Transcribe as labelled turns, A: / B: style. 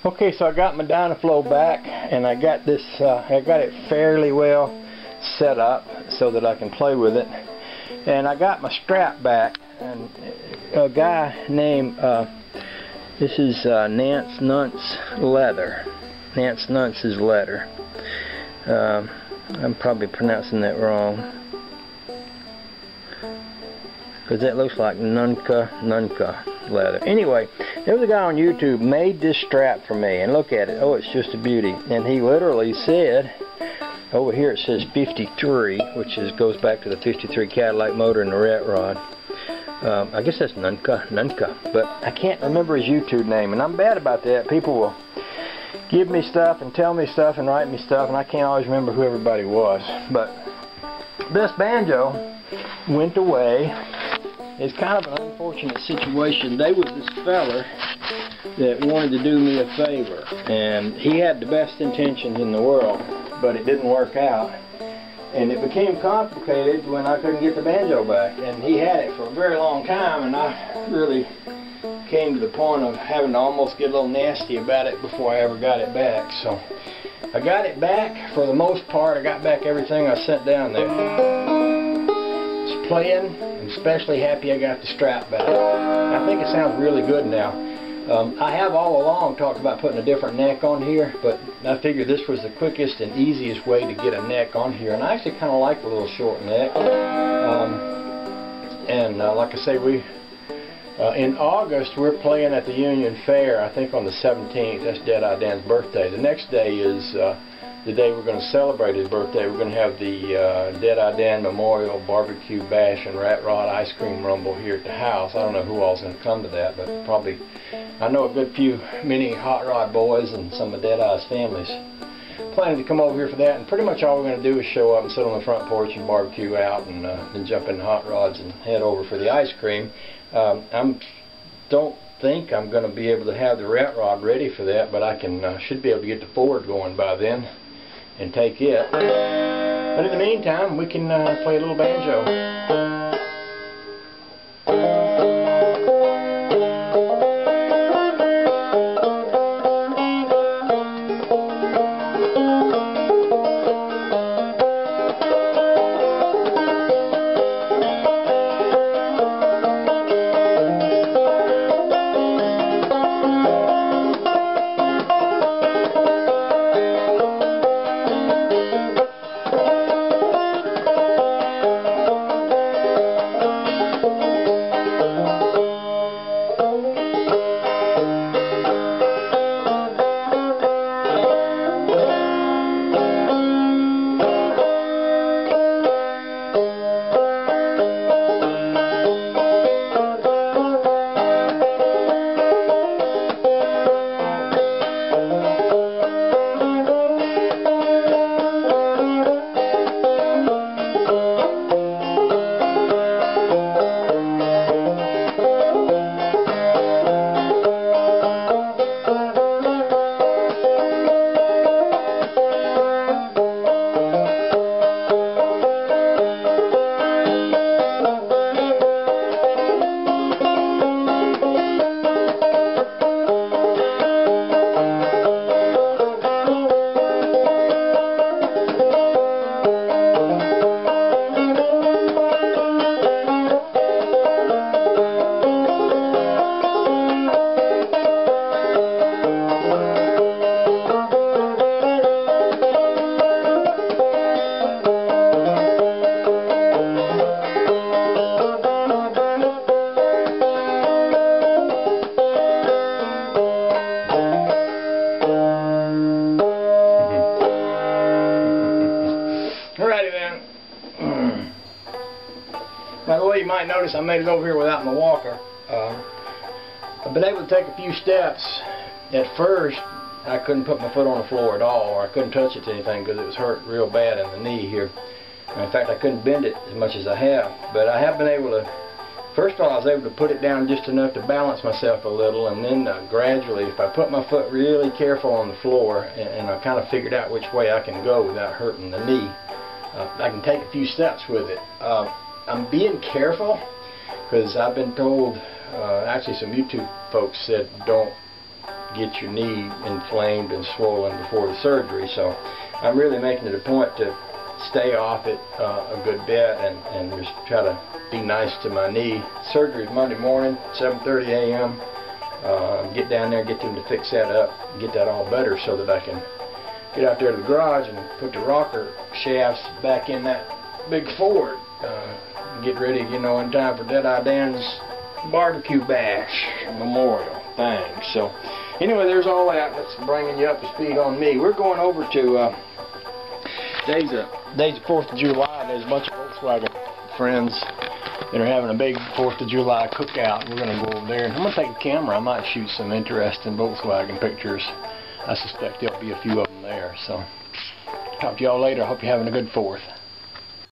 A: Okay, so I got my Dyna-Flow back, and I got this, I got it fairly well set up so that I can play with it. And I got my strap back, and a guy named, this is Nance Nunt's leather. Nance Nuntz's leather. I'm probably pronouncing that wrong, because that looks like Nunca leather. Anyway, there was a guy on YouTube made this strap for me, and look at it. Oh, it's just a beauty. And he literally said, over here it says 53, which goes back to the 53 Cadillac motor and the rat rod. I guess that's Nunca, but I can't remember his YouTube name, and I'm bad about that. People will give me stuff and tell me stuff and write me stuff, and I can't always remember who everybody was. But this banjo went away. It's kind of an unfortunate situation. There was this feller that wanted to do me a favor, and he had the best intentions in the world, but it didn't work out. And it became complicated when I couldn't get the banjo back. And he had it for a very long time, and I really came to the point of having to almost get a little nasty about it before I ever got it back. So I got it back for the most part. I got back everything I sent down there. It's playing. I'm especially happy I got the strap back. I think it sounds really good now. I have all along talked about putting a different neck on here, but I figured this was the quickest and easiest way to get a neck on here, and I actually kind of like the little short neck. Like I say, in August we're playing at the Union Fair, I think on the 17th. That's Deadeye Dan's birthday. The next day is the day we're going to celebrate his birthday. We're going to have the Deadeye Dan Memorial Barbecue Bash and Rat Rod Ice Cream Rumble here at the house. I don't know who all's going to come to that, but probably I know a good few, many Hot Rod boys and some of Deadeye's families planning to come over here for that. And pretty much all we're going to do is show up and sit on the front porch and barbecue out, and then jump in the hot rods and head over for the ice cream. Don't think I'm going to be able to have the rat rod ready for that, but I should be able to get the Ford going by then and take it. But in the meantime, we can play a little banjo. By the way, you might notice I made it over here without my walker. I've been able to take a few steps. At first, I couldn't put my foot on the floor at all, or I couldn't touch it to anything because it was hurt real bad in the knee here. And in fact, I couldn't bend it as much as I have. But I have been able to, first of all, I was able to put it down just enough to balance myself a little, and then gradually, if I put my foot really careful on the floor, and I kind of figured out which way I can go without hurting the knee, I can take a few steps with it. I'm being careful because I've been told, actually some YouTube folks said don't get your knee inflamed and swollen before the surgery. So I'm really making it a point to stay off it a good bit and just try to be nice to my knee. Surgery is Monday morning, 7:30 a.m. Get down there, get them to fix that up, get that all better so that I can get out there to the garage and put the rocker shafts back in that big Ford. Get ready, you know, in time for Deadeye Dan's barbecue bash memorial thing. So anyway, there's all that. That's bringing you up to speed on me. We're going over to today's the 4th of July. There's a bunch of Volkswagen friends that are having a big 4th of July cookout. We're going to go over there, and I'm going to take a camera. I might shoot some interesting Volkswagen pictures. I suspect there'll be a few of them there. So talk to y'all later. I hope you're having a good 4th.